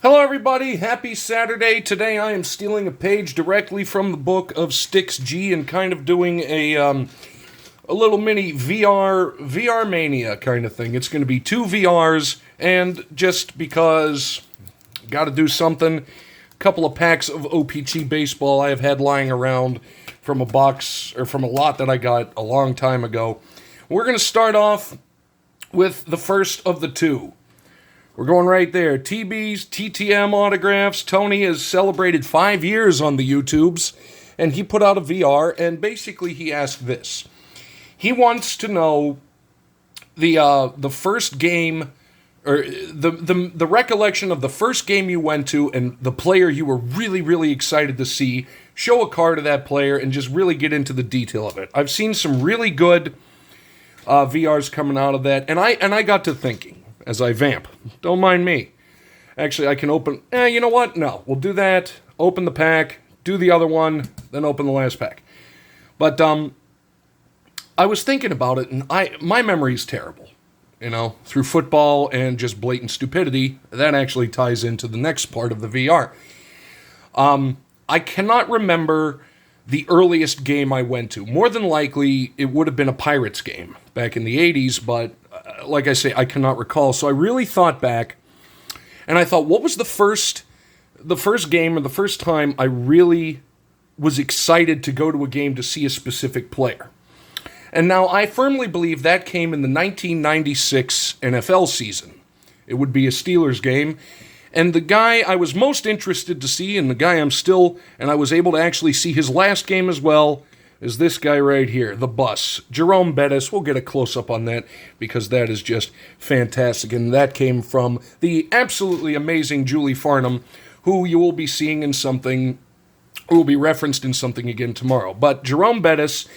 Hello everybody, happy Saturday. Today I am stealing a page directly from the book of Styx G and kind of doing a little mini VR mania kind of thing. It's going to be 2 VRs, and just because got to do something, a couple of packs of OPT baseball I have had lying around from a box, or from a lot that I got a long time ago. We're going to start off with the first of the 2. We're going right there. TB's TTM autographs. Tony has celebrated 5 years on the YouTubes, and he put out a VR, and basically he asked this. He wants to know the first game, or the recollection of the first game you went to and the player you were really, really excited to see. Show a card of that player and just really get into the detail of it. I've seen some really good VRs coming out of that, and I got to thinking as I vamp. Don't mind me. Actually, I can open... you know what? No, we'll do that. Open the pack, do the other one, then open the last pack. But I was thinking about it, and my memory's terrible. You know, through football and just blatant stupidity, that actually ties into the next part of the VR. I cannot remember the earliest game I went to. More than likely, it would have been a Pirates game back in the 80s, but like I say, I cannot recall. So I really thought back, and I thought, what was the first game or the first time I really was excited to go to a game to see a specific player? And now I firmly believe that came in the 1996 NFL season. It would be a Steelers game. And the guy I was most interested to see, and the guy and I was able to actually see his last game as well, is this guy right here, the bus. Jerome Bettis. We'll get a close-up on that because that is just fantastic. And that came from the absolutely amazing Julie Farnham, who you will be seeing in something, who will be referenced in something again tomorrow. But Jerome Bettis,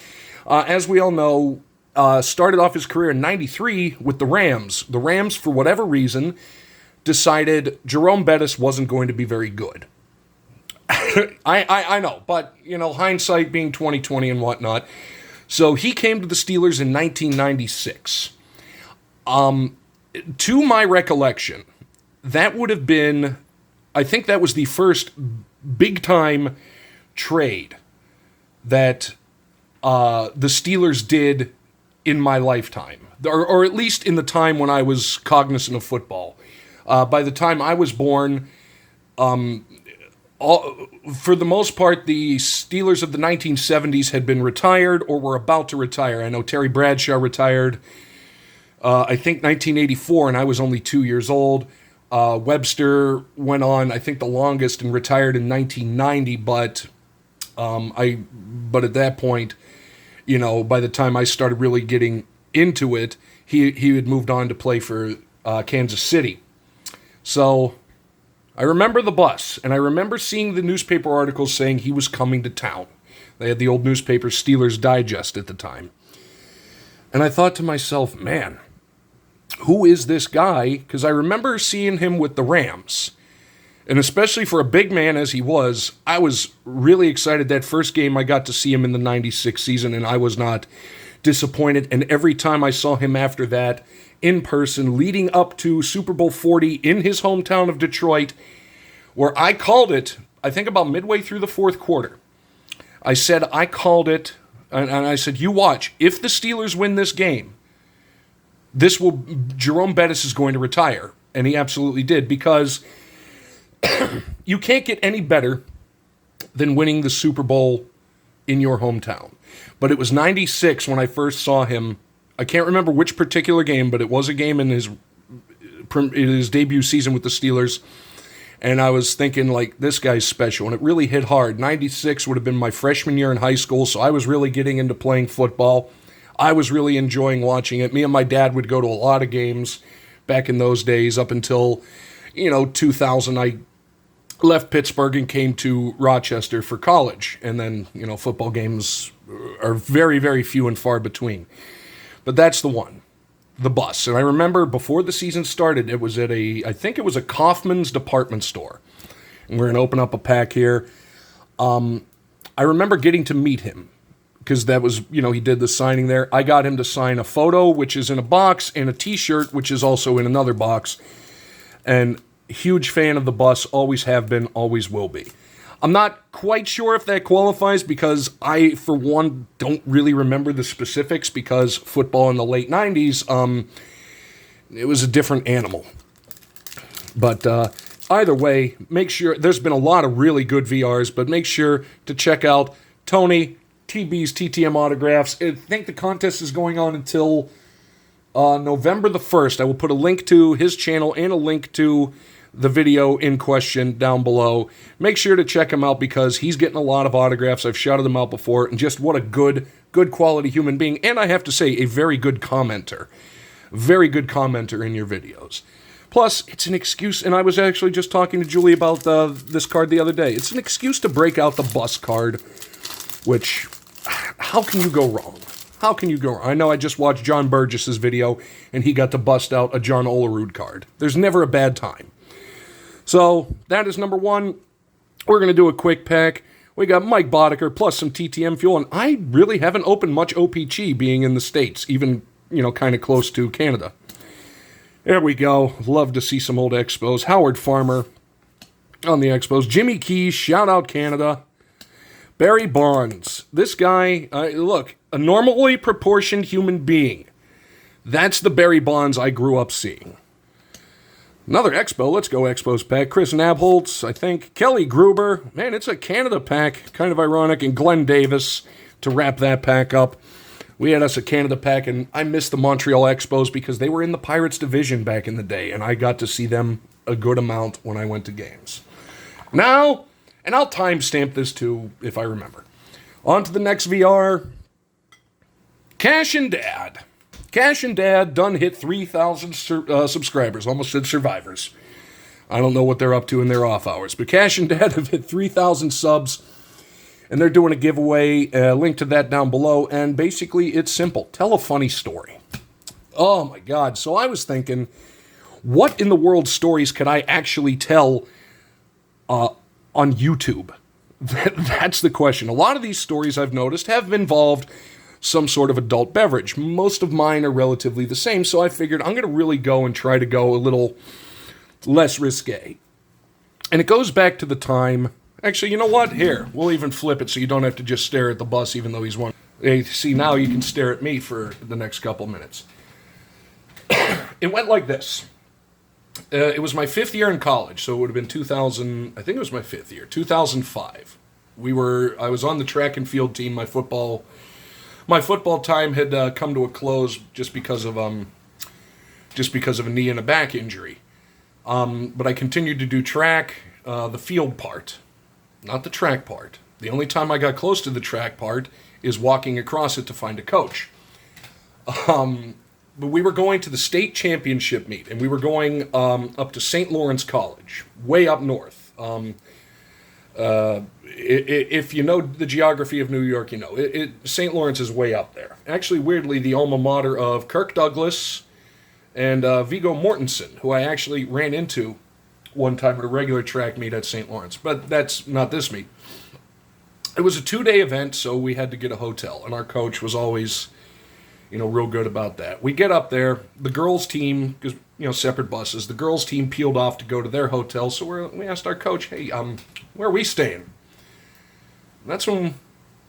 as we all know, started off his career in 93 with the Rams. The Rams, for whatever reason, decided Jerome Bettis wasn't going to be very good. I know, but, you know, hindsight being 20/20 and whatnot. So he came to the Steelers in 1996. To my recollection, that would have been, I think that was the first big-time trade that the Steelers did in my lifetime, or at least in the time when I was cognizant of football. By the time I was born, for the most part, the Steelers of the 1970s had been retired or were about to retire. I know Terry Bradshaw retired, I think 1984, and I was only 2 years old. Webster went on, I think, the longest and retired in 1990, but at that point, you know, by the time I started really getting into it, he had moved on to play for Kansas City. So I remember the bus, and I remember seeing the newspaper articles saying he was coming to town. They had the old newspaper Steelers Digest at the time. And I thought to myself, man, who is this guy? Because I remember seeing him with the Rams. And especially for a big man as he was, I was really excited that first game I got to see him in the 96 season, and I was not disappointed. And every time I saw him after that, in person, leading up to Super Bowl 40 in his hometown of Detroit, where I called it, I think about midway through the fourth quarter. I called it, and I said, you watch, if the Steelers win this game, Jerome Bettis is going to retire. And he absolutely did, because you can't get any better than winning the Super Bowl in your hometown. But it was 96 when I first saw him. I can't remember which particular game, but it was a game in his debut season with the Steelers. And I was thinking, like, this guy's special. And it really hit hard. 96 would have been my freshman year in high school, so I was really getting into playing football. I was really enjoying watching it. Me and my dad would go to a lot of games back in those days up until, 2000. I left Pittsburgh and came to Rochester for college. And then, football games are very, very few and far between. But that's the one, the bus. And I remember before the season started, it was at I think it was a Kaufman's department store. And we're going to open up a pack here. I remember getting to meet him because that was, he did the signing there. I got him to sign a photo, which is in a box, and a T-shirt, which is also in another box. And Huge fan of the bus, always have been, always will be. I'm not quite sure if that qualifies because I, for one, don't really remember the specifics because football in the late 90s, it was a different animal. But either way, make sure, there's been a lot of really good VRs, but make sure to check out Tony, TB's TTM Autographs. I think the contest is going on until November the 1st. I will put a link to his channel and a link to the video in question down below. Make sure to check him out because he's getting a lot of autographs. I've shouted him out before, and just what a good quality human being. And I have to say, a very good commenter. Very good commenter in your videos. Plus, it's an excuse, and I was actually just talking to Julie about this card the other day. It's an excuse to break out the bus card, which, how can you go wrong? How can you go wrong? I know I just watched John Burgess's video, and he got to bust out a John Olerud card. There's never a bad time. So, that is number one. We're going to do a quick pack. We got Mike Boddicker plus some TTM fuel, and I really haven't opened much OPG being in the States, even, kind of close to Canada. There we go. Love to see some old Expos. Howard Farmer on the Expos. Jimmy Keys, shout out Canada. Barry Bonds. This guy, look, a normally proportioned human being. That's the Barry Bonds I grew up seeing. Another Expo. Let's go Expos pack. Chris Nabholz, I think. Kelly Gruber. Man, it's a Canada pack. Kind of ironic. And Glenn Davis to wrap that pack up. We had us a Canada pack, and I missed the Montreal Expos because they were in the Pirates division back in the day, and I got to see them a good amount when I went to games. Now, and I'll timestamp this too if I remember. On to the next VR. Cash and Dad. Cash and Dad done hit 3,000 subscribers. Almost said survivors. I don't know what they're up to in their off hours. But Cash and Dad have hit 3,000 subs. And they're doing a giveaway. Link to that down below. And basically, it's simple. Tell a funny story. Oh, my God. So I was thinking, what in the world stories could I actually tell on YouTube? That's the question. A lot of these stories I've noticed have involved some sort of adult beverage. Most of mine are relatively the same, so I figured I'm going to really go and try to go a little less risque. And it goes back to the time... Actually, you know what? Here, we'll even flip it so you don't have to just stare at the bus even though he's one. Hey, see, now you can stare at me for the next couple minutes. It went like this. It was my 5th year in college, so it would have been 2000... I think it was my 5th year, 2005. I was on the track and field team. My football time had come to a close just because of a knee and a back injury. But I continued to do track, the field part, not the track part. The only time I got close to the track part is walking across it to find a coach. But we were going to the state championship meet, and we were going up to St. Lawrence College, way up north. If you know the geography of New York, you know. St. Lawrence is way up there. Actually, weirdly, the alma mater of Kirk Douglas and Viggo Mortensen, who I actually ran into one time at a regular track meet at St. Lawrence. But that's not this meet. It was a 2-day event, so we had to get a hotel. And our coach was always, real good about that. We get up there. The girls' team, because, separate buses, the girls' team peeled off to go to their hotel. So we asked our coach, hey, where are we staying? And that's when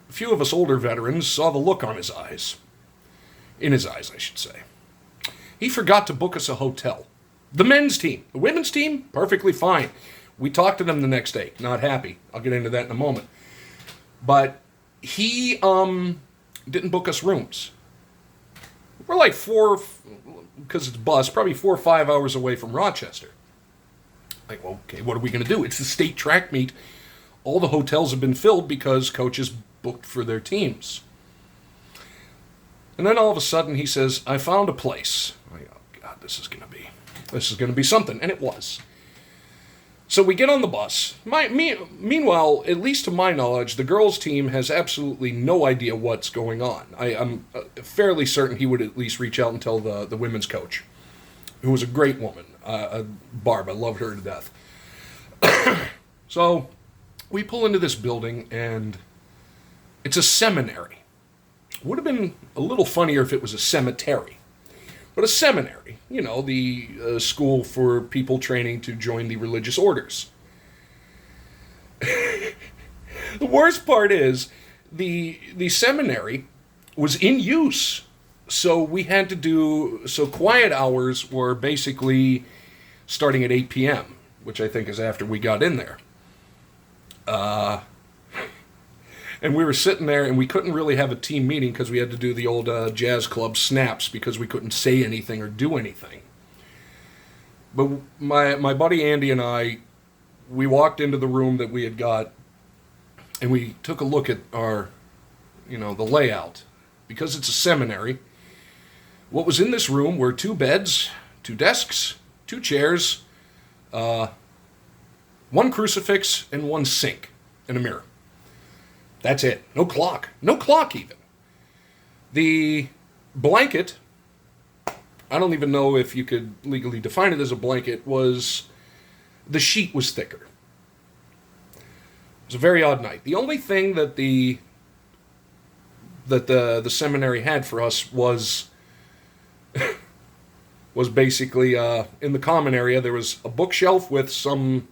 a few of us older veterans saw the look on his eyes. In his eyes, I should say. He forgot to book us a hotel. The men's team. The women's team, perfectly fine. We talked to them the next day. Not happy. I'll get into that in a moment. But he didn't book us rooms. We're like because it's bus, probably 4 or 5 hours away from Rochester. Like, well, okay, what are we going to do? It's the state track meet. All the hotels have been filled because coaches booked for their teams. And then all of a sudden he says, I found a place. I'm like, oh, God, this is going to be something. And it was. So we get on the bus. Meanwhile, at least to my knowledge, the girls' team has absolutely no idea what's going on. I'm fairly certain he would at least reach out and tell the women's coach, who was a great woman, Barb. I loved her to death. So we pull into this building, and it's a seminary. Would have been a little funnier if it was a cemetery. but a seminary, the school for people training to join the religious orders. The worst part is the seminary was in use. So quiet hours were basically starting at 8 p.m., which I think is after we got in there. And we were sitting there, and we couldn't really have a team meeting because we had to do the old jazz club snaps because we couldn't say anything or do anything. But my buddy Andy and I, we walked into the room that we had got, and we took a look at our, the layout. Because it's a seminary, what was in this room were 2 beds, 2 desks, 2 chairs, 1 crucifix, and 1 sink, and a mirror. That's it. No clock. No clock, even. The blanket, I don't even know if you could legally define it as a blanket, the sheet was thicker. It was a very odd night. The only thing that the seminary had for us was basically in the common area there was a bookshelf with some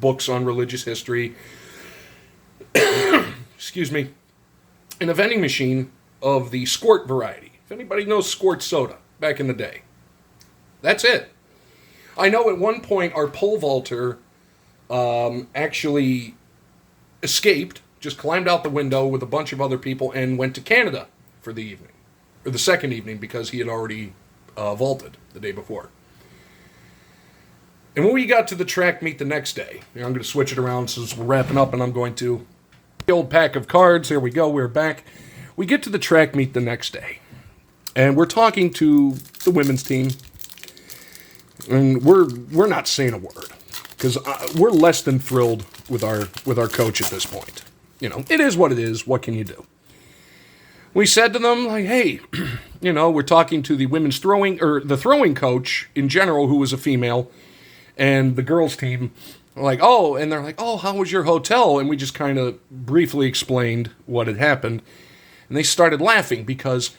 books on religious history. Excuse me. And a vending machine of the squirt variety. If anybody knows squirt soda back in the day. That's it. I know at one point our pole vaulter actually escaped, just climbed out the window with a bunch of other people and went to Canada for the evening. Or the second evening because he had already vaulted the day before. And when we got to the track meet the next day, I'm going to switch it around since we're wrapping up and I'm going to... The old pack of cards, here we go, we're back. We get to the track meet the next day. And we're talking to the women's team. And we're not saying a word. Because we're less than thrilled with our coach at this point. It is what it is. What can you do? We said to them, like, hey, we're talking to the women's throwing, or the throwing coach in general, who was a female, and the girls' team, like, and they're like, how was your hotel? And we just kind of briefly explained what had happened. And they started laughing because,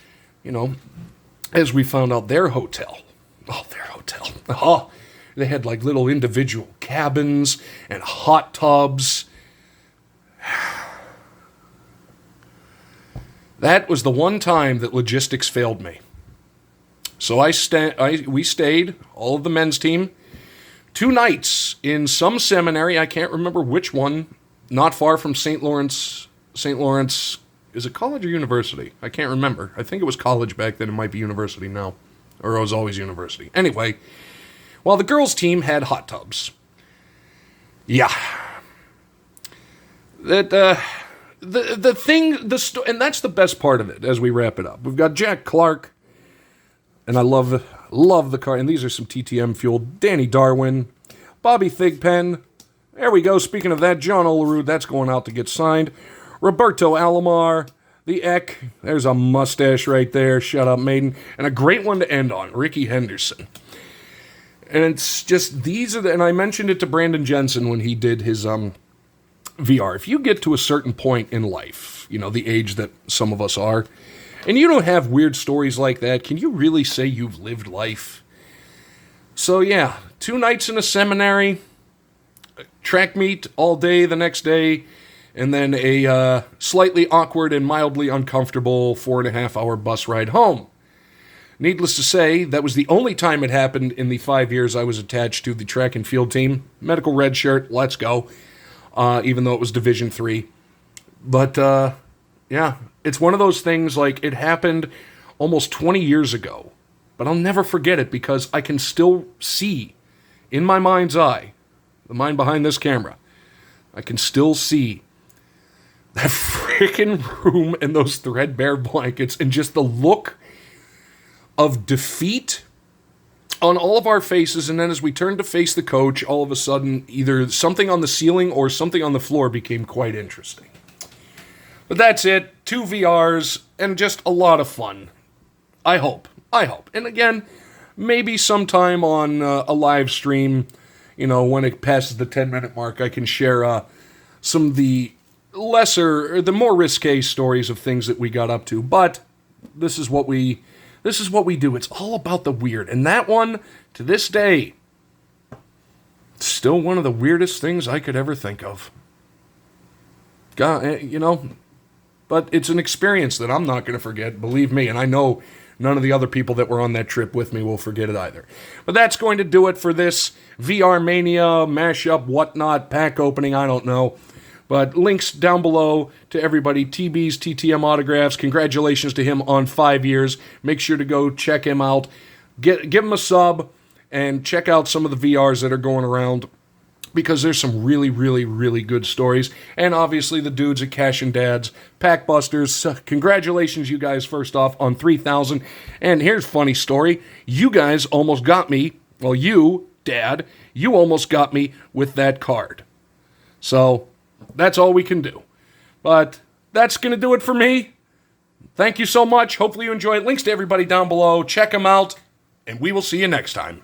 as we found out, their hotel, they had like little individual cabins and hot tubs. That was the one time that logistics failed me. So we stayed, all of the men's team, 2 nights in some seminary, I can't remember which one, not far from St. Lawrence. St. Lawrence, is it college or university? I can't remember. I think it was college back then, it might be university now. Or it was always university. Anyway, while the girls' team had hot tubs. Yeah. That, the thing, and that's the best part of it as we wrap it up. We've got Jack Clark, and I love the car, and these are some TTM fueled. Danny Darwin, Bobby Thigpen, there we go, speaking of that, John Olerud, that's going out to get signed. Roberto Alomar, the Eck, there's a mustache right there, shut up maiden, and a great one to end on, Ricky Henderson. And it's just, and I mentioned it to Brandon Jensen when he did his VR. If you get to a certain point in life, the age that some of us are, and you don't have weird stories like that, can you really say you've lived life? So yeah, 2 nights in a seminary, track meet all day the next day, and then a slightly awkward and mildly uncomfortable 4.5-hour bus ride home. Needless to say, that was the only time it happened in the 5 years I was attached to the track and field team. Medical red shirt, let's go. Even though it was Division III. But, yeah, it's one of those things, like, it happened almost 20 years ago. But I'll never forget it because I can still see, in my mind's eye, the mind behind this camera, I can still see that freaking room and those threadbare blankets and just the look of defeat on all of our faces, and then as we turned to face the coach, all of a sudden, either something on the ceiling or something on the floor became quite interesting. But that's it. 2 VRs, and just a lot of fun. I hope. And again, maybe sometime on a live stream, when it passes the 10-minute mark, I can share some of the lesser, or the more risque stories of things that we got up to. But this is what we This is what we do. It's all about the weird. And that one, to this day, still one of the weirdest things I could ever think of. God, but it's an experience that I'm not going to forget, believe me. And I know none of the other people that were on that trip with me will forget it either. But that's going to do it for this VR Mania, mashup, whatnot, pack opening, I don't know. But links down below to everybody. TB's TTM autographs. Congratulations to him on 5 years. Make sure to go check him out. Give him a sub and check out some of the VRs that are going around, because there's some really, really, really good stories. And obviously the dudes at Cash and Dad's, Packbusters. Congratulations, you guys, first off, on 3,000. And here's a funny story. You guys almost got me. Well, you, Dad, you almost got me with that card. So that's all we can do. But that's going to do it for me. Thank you so much. Hopefully you enjoy it. Links to everybody down below. Check them out. And we will see you next time.